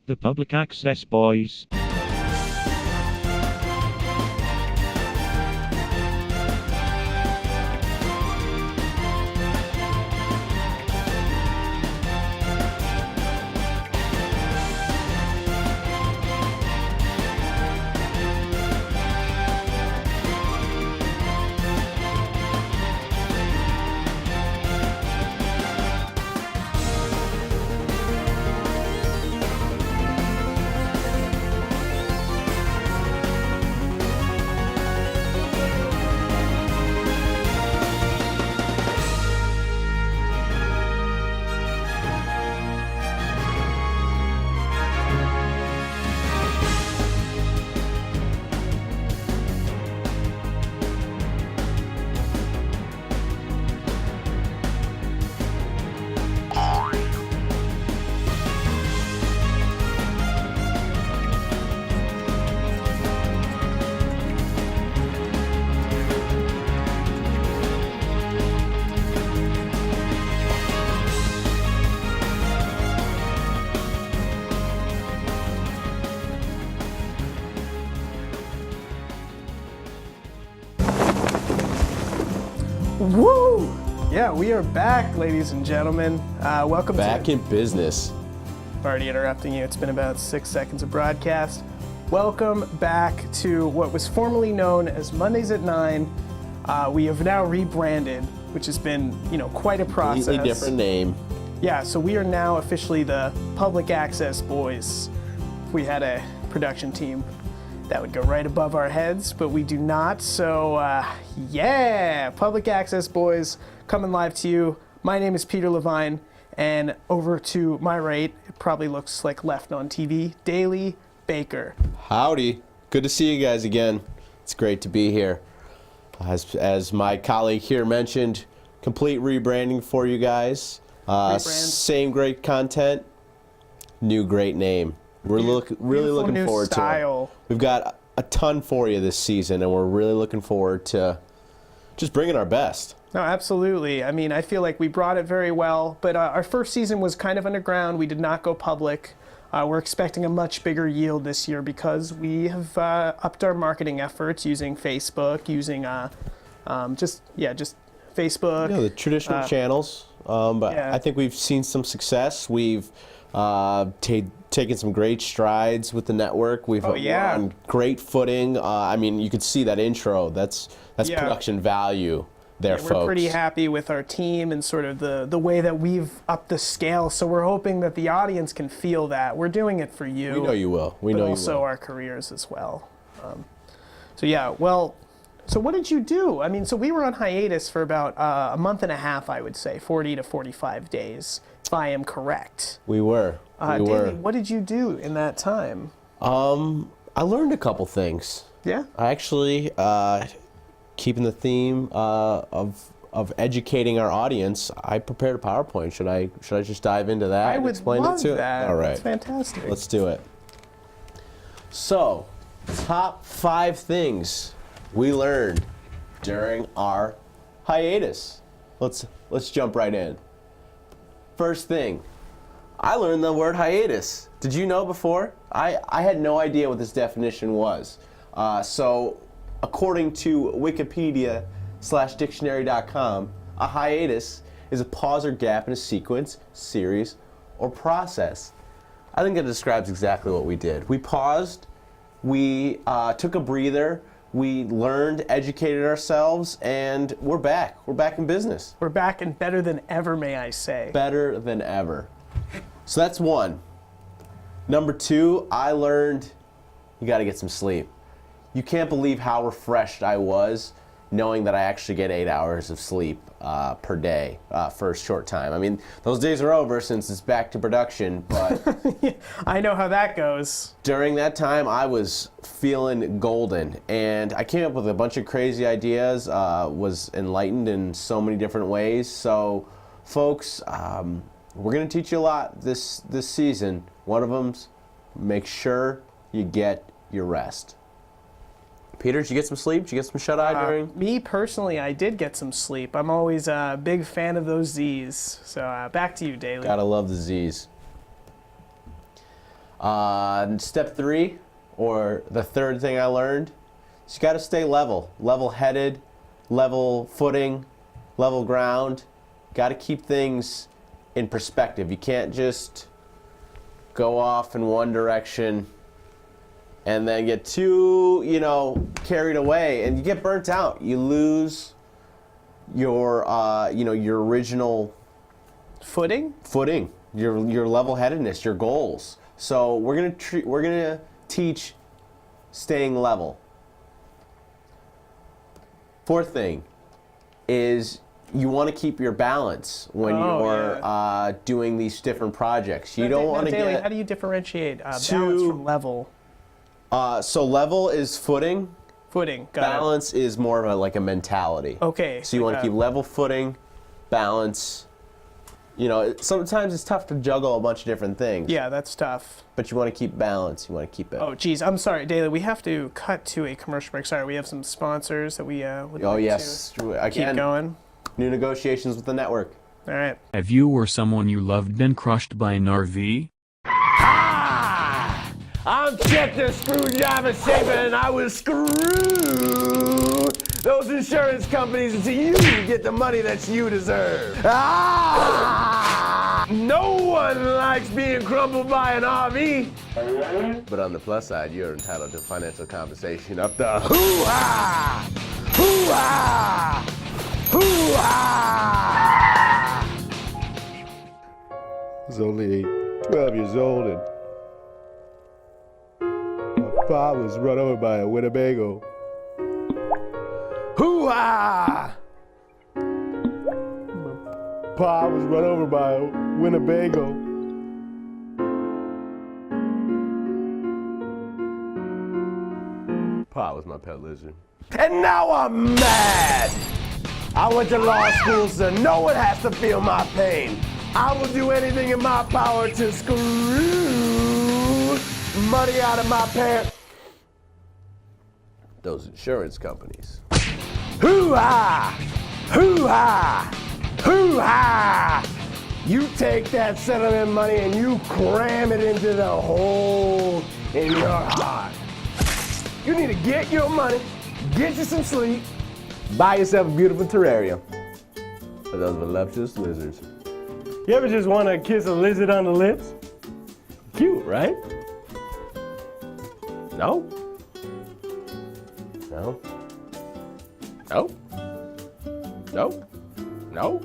The Public Access Boyz. Woo! Yeah, we are back, ladies and gentlemen. Welcome back in business. Already interrupting you. It's been about 6 seconds of broadcast. Welcome back to what was formerly known as Mondays at 9. We have now rebranded, which has been, quite a process. Completely different name. Yeah, so we are now officially the Public Access Boyz. If we had a production team, that would go right above our heads, but we do not. So, yeah, Public Access Boyz coming live to you. My name is Peter Levine, and over to my right, it probably looks like left on TV, Daily Baker. Howdy. Good to see you guys again. It's great to be here. As my colleague here mentioned, complete rebranding for you guys. Same great content, new great name. We're really looking forward to it. We've got a ton for you this season, and we're really looking forward to just bringing our best. No, absolutely. I mean, I feel like we brought it very well, but our first season was kind of underground. We did not go public. We're expecting a much bigger yield this year because we have upped our marketing efforts using Facebook, using just Facebook. Yeah, the traditional channels. I think we've seen some success. We've taken some great strides with the network. We're on great footing. I mean, you could see that intro. That's production value there, folks. We're pretty happy with our team and sort of the way that we've upped the scale. So we're hoping that the audience can feel that. We're doing it for you. We know you will. We know you will. Also our careers as well. So what did you do? I mean, so we were on hiatus for about a month and a half, I would say, 40 to 45 days, if I am correct. We were. David, what did you do in that time? I learned a couple things. Yeah? I actually, keeping the theme of educating our audience, I prepared a PowerPoint. Should I just dive into that I and would explain love it to that. it? All right. That's fantastic. Let's do it. So, top 5 things we learned during our hiatus. Let's jump right in. First thing, I learned the word hiatus. Did you know before? I had no idea what this definition was. So, according to Wikipedia/dictionary.com, a hiatus is a pause or gap in a sequence, series, or process. I think that describes exactly what we did. We paused, we took a breather, we learned, educated ourselves, and we're back. We're back in business. We're back and better than ever, may I say. Better than ever. So that's one. Number 2, I learned you got to get some sleep. You can't believe how refreshed I was knowing that I actually get 8 hours of sleep per day for a short time. I mean, those days are over since it's back to production, but I know how that goes. During that time, I was feeling golden, and I came up with a bunch of crazy ideas, was enlightened in so many different ways. So, folks, we're going to teach you a lot this season. One of them's make sure you get your rest. Peter, did you get some sleep? Did you get some shut-eye during? Me personally, I did get some sleep. I'm always a big fan of those Z's. So back to you, Daly. Gotta love the Z's. Step 3, or the third thing I learned, is you got to stay level-headed, level footing, level ground. Got to keep things in perspective. You can't just go off in one direction and then get too, carried away, and you get burnt out. You lose your, your original Footing? your level-headedness, your goals. So we're gonna teach staying level. Fourth thing is you want to keep your balance when you're doing these different projects. You don't want to get. How do you differentiate balance from level? So level is footing. Footing. Got Balance is more of like a mentality. Okay. So you want to keep level footing, balance. Sometimes it's tough to juggle a bunch of different things. Yeah, that's tough. But you want to keep balance. You want to keep it. Oh, geez. I'm sorry, Daly. We have to cut to a commercial break. Sorry, we have some sponsors that we would like to keep going. New negotiations with the network. All right. Have you or someone you loved been crushed by an RV? Hi! I'm Chet the Screwdriver Saver, and I will screw those insurance companies until you get the money that you deserve. No one likes being crumbled by an RV. But on the plus side, you're entitled to financial compensation up the hoo-ha! Hoo-ha! Hoo-ha! I was only 12 years old and my pa was run over by a Winnebago. Hoo-ha! My pa was run over by a Winnebago. Pa was my pet lizard. And now I'm mad! I went to law school, so no one has to feel my pain. I will do anything in my power to screw money out of my parents. Those insurance companies. Hoo-ha! Hoo-ha! Hoo-ha! You take that settlement money and you cram it into the hole in your heart. You need to get your money, get you some sleep, buy yourself a beautiful terrarium for those voluptuous lizards. You ever just want to kiss a lizard on the lips? Cute, right? No? No? No? No? No?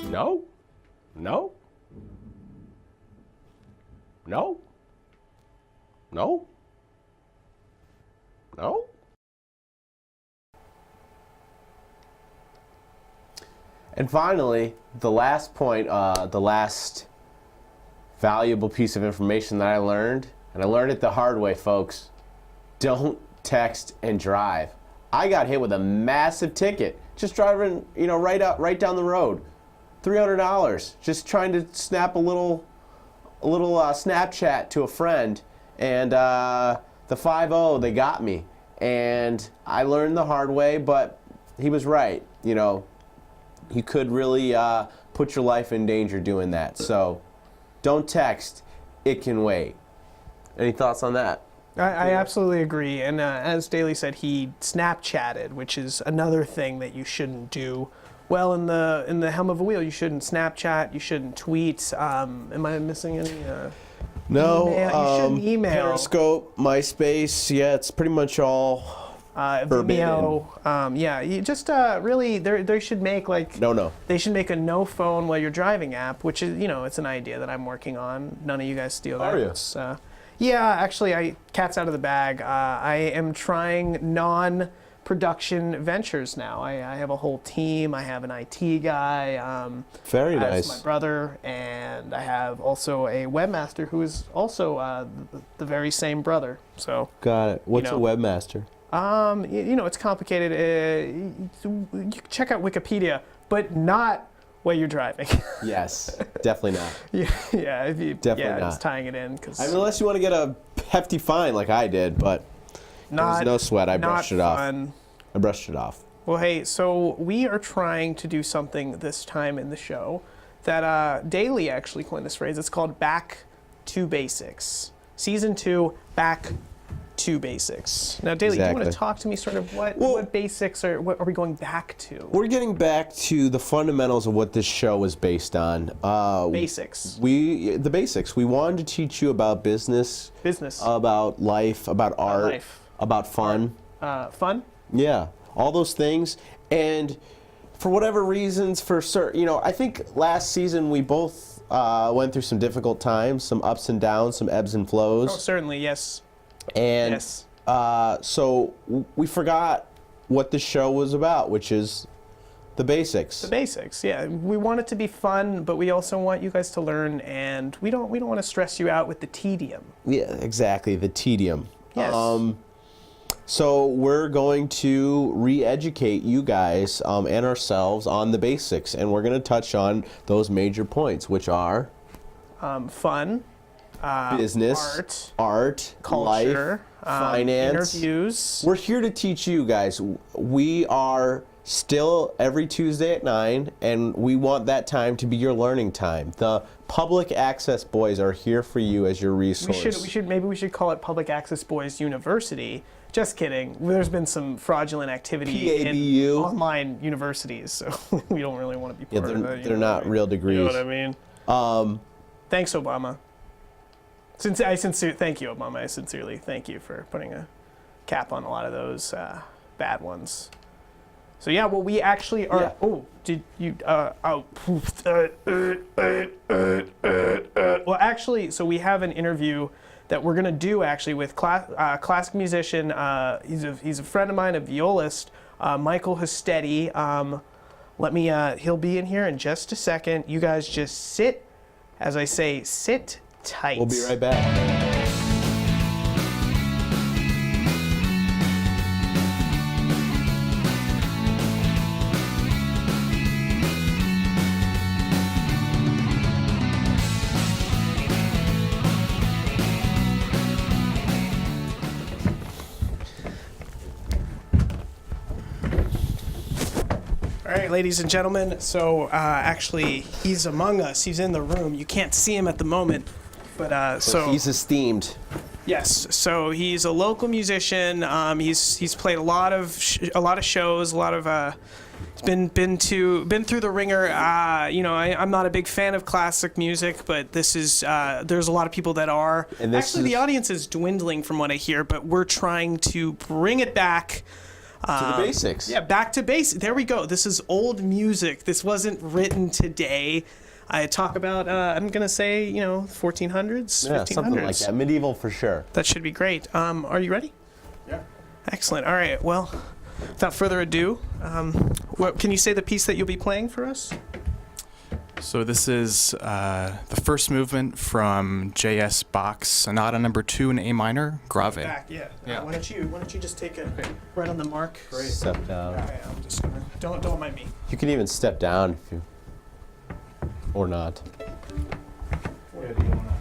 No? No? No? No? No? And finally, the last point, the last valuable piece of information that I learned, and I learned it the hard way, folks. Don't text and drive. I got hit with a massive ticket just driving, right down the road. $300, just trying to snap a little Snapchat to a friend, and the 5-0, they got me. And I learned the hard way, but he was right. You could really put your life in danger doing that. So don't text. It can wait. Any thoughts on that? I absolutely agree. And as Daly said, he Snapchatted, which is another thing that you shouldn't do. Well, in the helm of a wheel, you shouldn't Snapchat. You shouldn't tweet. Am I missing any? No. Email? You shouldn't email. Periscope, MySpace. Yeah, it's pretty much all Vimeo. Yeah, you just really they should make they should make a no phone while you're driving app, which is it's an idea that I'm working on. None of you guys steal that. Are you? Yeah, actually, cat's out of the bag. I am trying non-production ventures now. I have a whole team. I have an IT guy. Very nice. My brother, and I have also a webmaster who is also the very same brother. So. Got it. What's a webmaster? It's complicated. You can check out Wikipedia, but not while you're driving. Yes, definitely not. Definitely not. Just tying it in. Unless you want to get a hefty fine like I did, but there was no sweat. I brushed it off. I brushed it off. Well, hey, so we are trying to do something this time in the show that Daly actually coined this phrase. It's called back to basics. Season 2, back to basics. Now, Daly, do you want Exactly. to talk to me sort of what basics what are we going back to? We're getting back to the fundamentals of what this show is based on. Basics. The basics. We wanted to teach you about business, about life, about art, about fun. Fun? Yeah, all those things. And for whatever reasons, for certain, I think last season we both went through some difficult times, some ups and downs, some ebbs and flows. Oh, certainly, yes. And Yes. so we forgot what the show was about, which is the basics. The basics, yeah. We want it to be fun, but we also want you guys to learn, and we don't want to stress you out with the tedium. Yeah, exactly, the tedium. Yes. So we're going to re-educate you guys and ourselves on the basics, and we're going to touch on those major points, which are Fun, business, art, culture, life, finance, interviews. We're here to teach you guys. We are still every Tuesday at 9, and we want that time to be your learning time. The Public Access Boys are here for you as your resource. Maybe we should call it Public Access Boyz University. Just kidding. There's been some fraudulent activity PABU. in online universities, so we don't really want to be part of that. They're not real degrees. You know what I mean? Thanks, Obama. Thank you, Obama. I sincerely thank you for putting a cap on a lot of those bad ones. So yeah, well, we actually are. Yeah. Oh, did you? Well, actually, so we have an interview that we're gonna do actually with classic musician. He's a friend of mine, a violist, Michel Hustudde. He'll be in here in just a second. You guys just sit, as I say, sit tight. We'll be right back. All right, ladies and gentlemen, so actually he's among us. He's in the room. You can't see him at the moment, but so he's esteemed. Yes, so he's a local musician. He's played a lot of shows, a lot of he's been through the ringer. I'm not a big fan of classic music, but this is there's a lot of people that are. And the audience is dwindling from what I hear, but we're trying to bring it back. To the basics. Yeah, back to basics. There we go. This is old music. This wasn't written today. I talk about, I'm going to say, 1400s, Yeah, 1500s. something like that. Medieval for sure. That should be great. Are you ready? Yeah. Excellent. All right. Well, without further ado, can you say the piece that you'll be playing for us? So this is the first movement from J.S. Bach's Sonata Number 2 in A minor, Grave. Back, yeah. Yeah. Why don't you just take it right on the mark? Great. Step down. All right, I'm just gonna don't mind me. You can even step down if you, or not. Where do you wanna?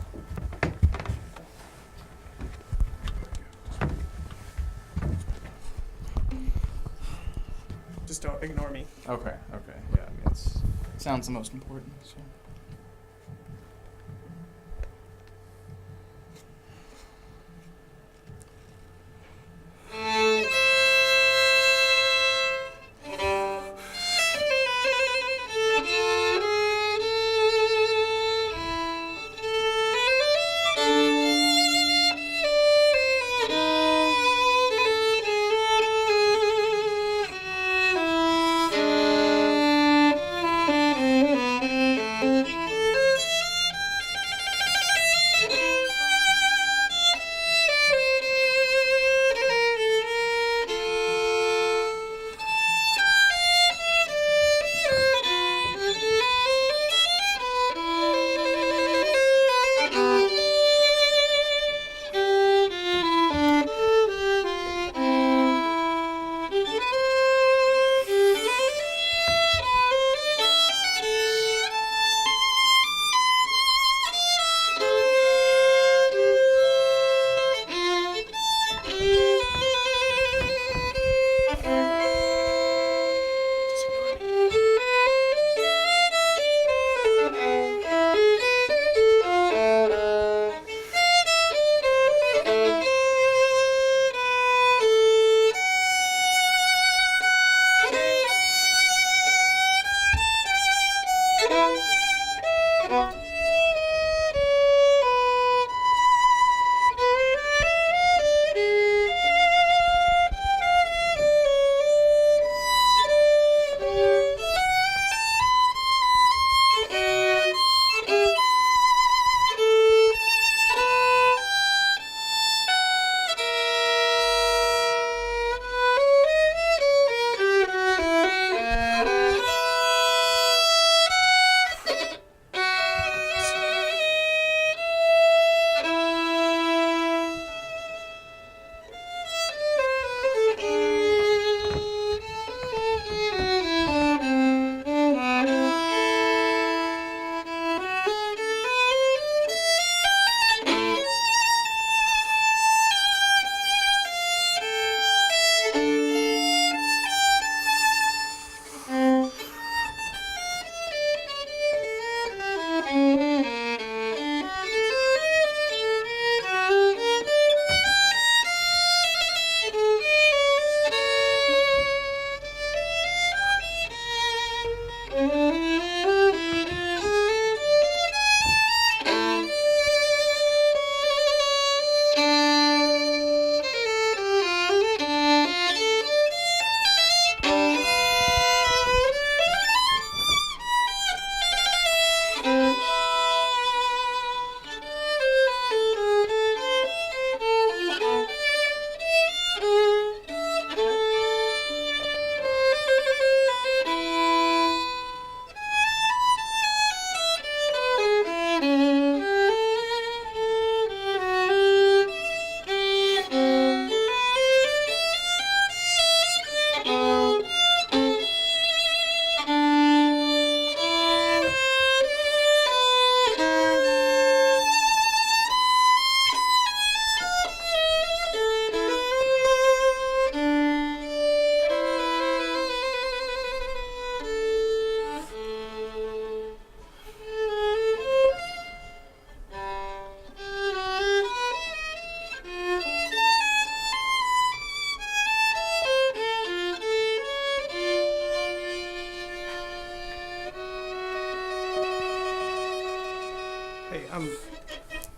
Just don't ignore me. Okay. Yeah, I mean, it sounds the most important. So.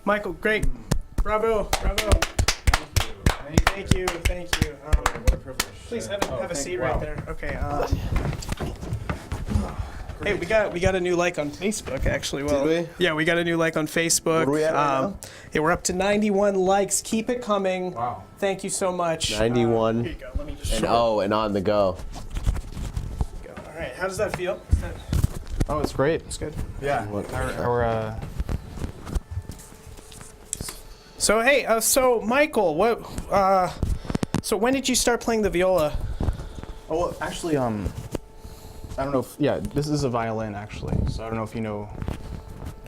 Michael, great. Bravo, bravo. Thank you. What a privilege. Please have a seat right there. Okay. Hey, we got a new like on Facebook, actually. Well, Did we? Yeah, we got a new like on Facebook. What are we at right now? Yeah, we're up to 91 likes. Keep it coming. Wow. Thank you so much. 91. Here you go. Let me just And on the go. go. All right. How does that feel? Oh, it's great. It's good. Yeah. So hey, so Michael, so when did you start playing the viola? Oh, well, actually, I don't know if, yeah, this is a violin, actually, so I don't know if you know.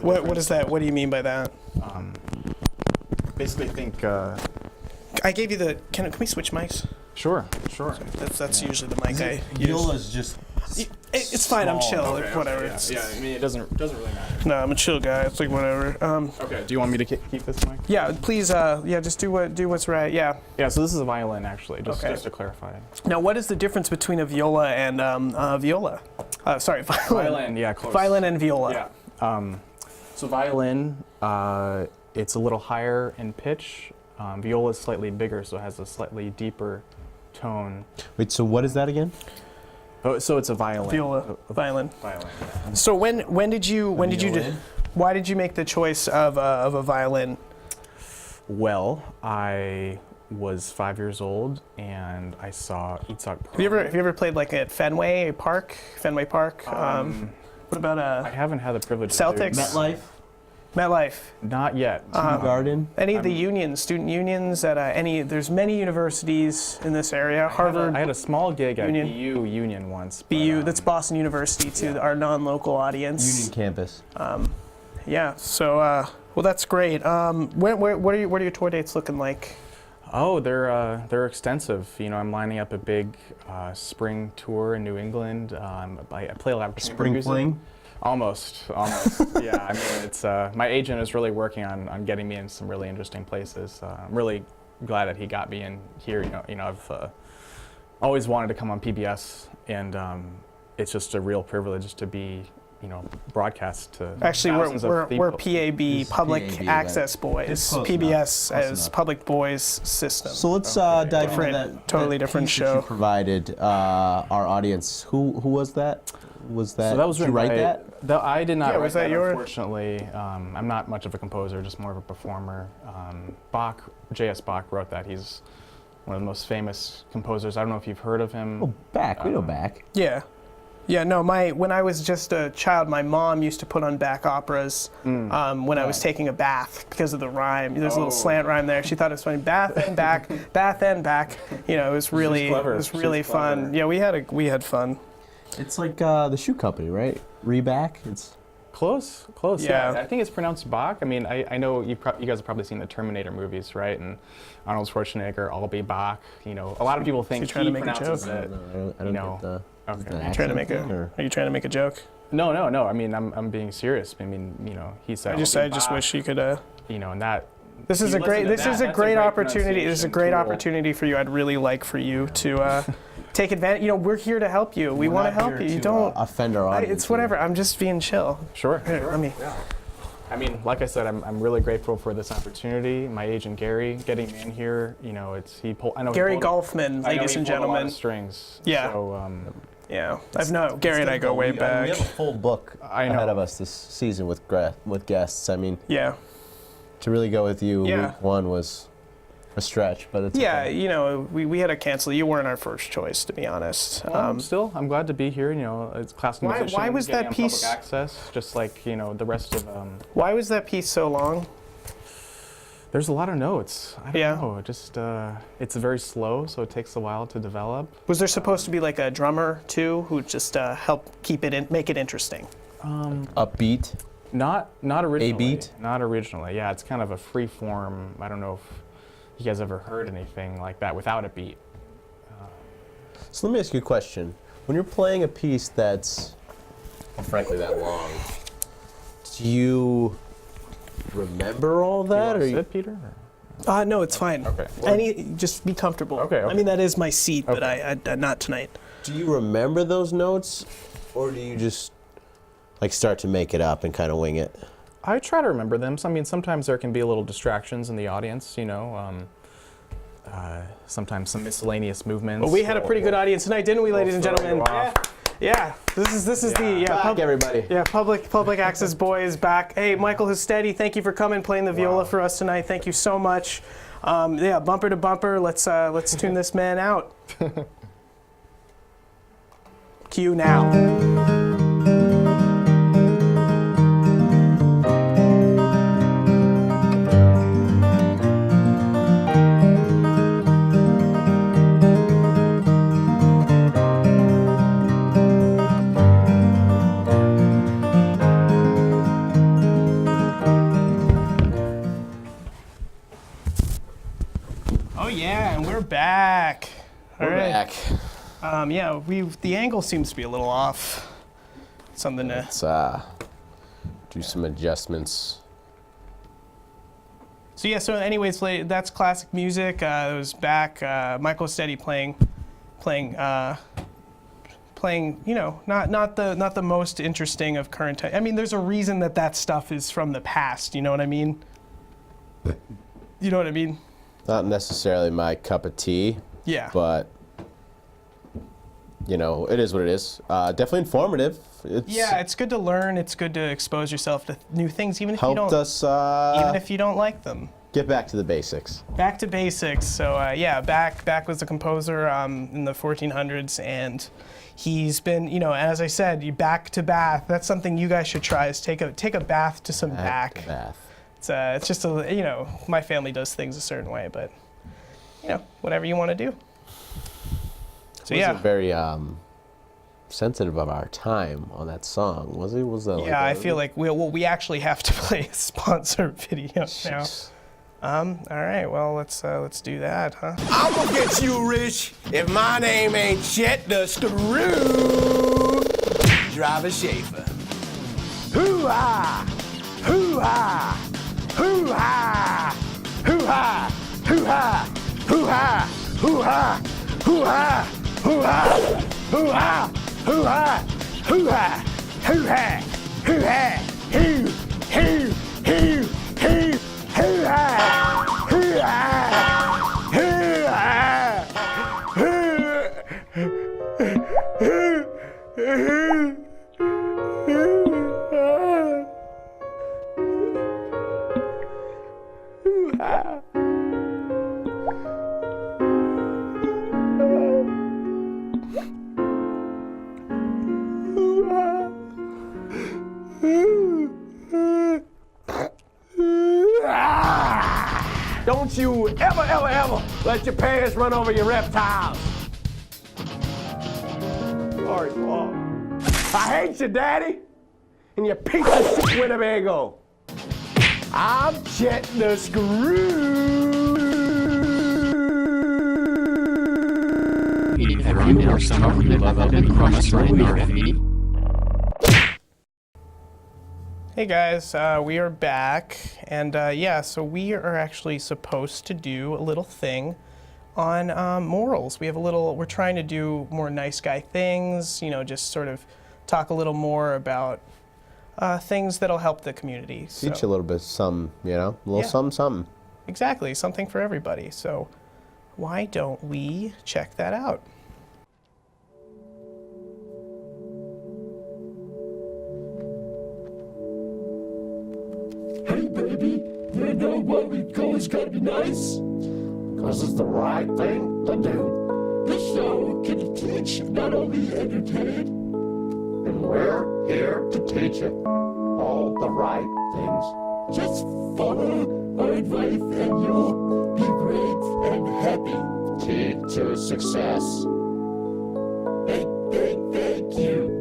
What is that? What do you mean by that? Basically think, I gave you the. Can we switch mics? sure. That's usually the mic I use. Viola's just. It's fine. I'm chill. Okay, Whatever. Yeah, It's, yeah, I mean, it doesn't really matter. No, I'm a chill guy. It's like whatever. Okay, do you want me to keep this mic? Yeah, please. Yeah, just do what's right. Yeah. Yeah, so this is a violin, actually, just to clarify. Now, what is the difference between a viola and viola? Sorry, violin. Violin, yeah, close. Violin and viola. Yeah. So violin, it's a little higher in pitch. Viola is slightly bigger, so it has a slightly deeper tone. Wait, so what is that again? Oh, so it's a violin. Viola, violin. Violin. So why did you make the choice of a violin? Well, I was 5 years old and I saw Itzhak Perlman. Have you ever played like at Fenway Park? What about I haven't had the privilege Celtics? to do MetLife? Not yet. Garden? Any of the unions, student unions at there's many universities in this area. Harvard, I had a small gig at Union. BU Union once. but, BU, that's Boston University to our non-local audience. Union campus. Yeah, so, well, that's great. What are your tour dates looking like? Oh, they're extensive. You know, I'm lining up a big spring tour in New England. I play a lot of Spring music. fling? Almost. Yeah, I mean, it's my agent is really working on getting me in some really interesting places. I'm really glad that he got me in here. You know, I've always wanted to come on PBS, and it's just a real privilege to be, broadcast to Actually, thousands of we're people. PAB, Public PAB, Access right. It's Boyz. close PBS enough. Close as enough. Public Boys system. So let's dive into Different- that. totally that different piece that show. you provided our audience. Who was that? Was that? So that was did you written write by- that? I did not Yeah, write was that that, your- unfortunately. I'm not much of a composer, just more of a performer. J.S. Bach wrote that. He's one of the most famous composers. I don't know if you've heard of him. Oh, Bach. We know Bach. Yeah. Yeah, no, when I was just a child, my mom used to put on Bach operas when I was taking a bath because of the rhyme. There's a little slant rhyme there. She thought it was funny. Bath and back, bath and back. It was really, clever. it was She's really fun. clever. Yeah, we had fun. It's like the shoe company, right? Reebok. It's Close. Yeah. I think it's pronounced Bach. I mean, I know you guys have probably seen the Terminator movies, right? And Arnold Schwarzenegger, I'll be Bach. A lot of people think trying he to make a pronounces joke? it. I don't No. get the. Okay. the Are you trying to make a joke? No. I mean, I'm being serious. I mean, he said. I just Bach, wish you could. And that. This is you a great. listen to This that, is a that's great opportunity. This is a pronunciation great tool. opportunity for you. I'd really like for you to take advantage. We're here to help you. We want to help you. You don't. offend our audience. It's whatever. I'm just being chill. Sure. Here, let me. I mean, like I said, I'm really grateful for this opportunity. My agent Gary getting me in here. I know Gary he pulled, Golfman, I know ladies he and pulled a lot gentlemen. of strings. Yeah. So, Yeah, I've known Gary and I go way We back. have a full book I know. ahead of us this season with guests. I mean, Yeah, to really go with you, Yeah. week one was a stretch, but it's yeah. okay. We had to cancel. You weren't our first choice, to be honest. still, I'm glad to be here. It's classical Why- musician. why was getting that on piece- Public access, just like the rest of. Why was that piece so long? There's a lot of notes. I don't Yeah. know. Just it's very slow, so it takes a while to develop. Was there supposed to be like a drummer too, who just help keep it in, make it interesting? Upbeat. Not originally. beat? Not originally. Yeah, it's kind of a free form. I don't know if you guys ever heard anything like that without a beat. So let me ask you a question. When you're playing a piece that's, frankly, that long, do you remember all Do you that, wanna or you? sit, Peter? No, it's fine. Okay. Just be comfortable. Okay, I mean, that is my seat, but Okay. I not tonight. Do you remember those notes, or do you just like start to make it up and kind of wing it? I try to remember them. So, I mean, sometimes there can be a little distractions in the audience, you know. Sometimes some miscellaneous movements. Well, we had a pretty good audience tonight, didn't we, ladies and gentlemen? Yeah. This is the everybody. Yeah, Public Access Boyz back. Hey, Michel Hustudde, thank you for coming, playing the viola for us tonight. Thank you so much. Yeah, bumper to bumper. Let's tune this man out. Cue now. Yeah, and we're back. We're back. Yeah, the angle seems to be a little off. Something to... Let's do some adjustments. So yeah, so anyways, that's classic music. It was back. Michel Hustudde playing, you know, not the most interesting of current time. I mean, there's a reason that stuff is from the past, you know what I mean? You know what I mean? Not necessarily my cup of tea. Yeah. But, you know, it is what it is. Definitely informative. It's good to learn. It's good to expose yourself to new things, even if helped you don't. Us, even if you don't like them. Get back to the basics. Back to basics. So yeah, Back was a composer in the 1400s, and he's been, you know, as I said, you back to Bath. That's something you guys should try. Is take a bath to some Bach. Bath. It's just a, you know, my family does things a certain way, but you know, whatever you want to do. So yeah, very sensitive of our time on that song, was it? Was that? Yeah, I feel like we actually have to play a sponsor video now. All right, well let's do that, huh? I'm gonna get you rich if my name ain't Chet the Screw Driver Schaefer. Hoo-ha! Hoo-ha! Hoo-ha! Hoo-ha! Hoo-ha! Hoo-ha! Hoo-ha! Hoo-ha! Hoo-ha! Hoo-ha! Hoo-ha! Hoo-ha! Hoo-ha! Hoo-ha! Hoo! Hoo! Hoo! Hoo! Hoo-ha! Hoo-ha! Hoo-ha! Don't you ever let your pants run over your reptiles. Sorry, Mom. I hate you, Daddy, and your piece of shit Winnebago. I'm Chet the Screw. Have you ever someone you love been crushed by an RV? Hey guys, we are back, and yeah, so we are actually supposed to do a little thing on morals. We're trying to do more nice guy things, you know, just sort of talk a little more about things that'll help the community. Teach a little bit, some, you know, a little something. Exactly, something for everybody. So why don't we check that out? Hey baby, you know why we always gotta be nice? Because it's the right thing to do. This show can teach, not only entertain. And we're here to teach you all the right things. Just follow our advice and you'll be great and happy. Key to success. Thank you.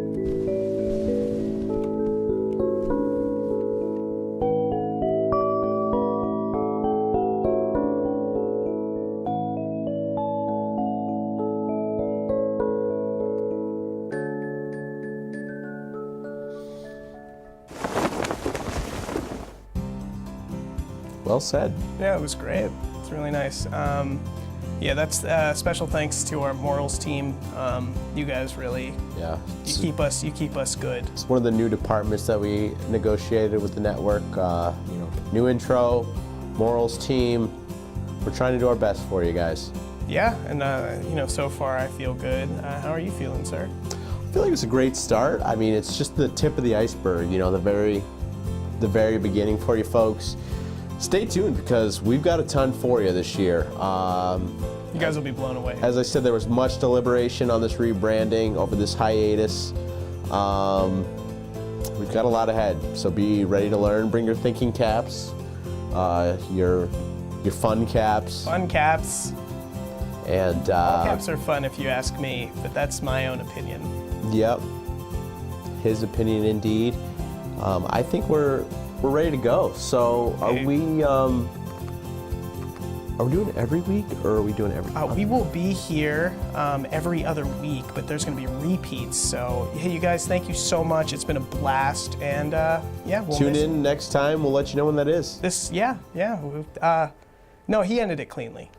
Well said. Yeah, it was great. It's really nice. Yeah, that's special thanks to our morals team. You guys really, Yeah. you keep us good. It's one of the new departments that we negotiated with the network. New intro, morals team. We're trying to do our best for you guys. Yeah, and so far I feel good. How are you feeling, sir? I feel like it's a great start. I mean, it's just the tip of the iceberg, the very beginning for you folks. Stay tuned because we've got a ton for you this year. You guys will be blown away. As I said, there was much deliberation on this rebranding over this hiatus. We've got a lot ahead, so be ready to learn. Bring your thinking caps, your fun caps. Fun caps. And All caps are fun if you ask me, but that's my own opinion. Yep, his opinion indeed. I think we're ready to go. So are we doing it every week, or are we doing it every other we will be here every other week, but there's going to be repeats. So, hey, you guys, thank you so much. It's been a blast, and we'll Tune in next time. We'll let you know when that is. No, he ended it cleanly.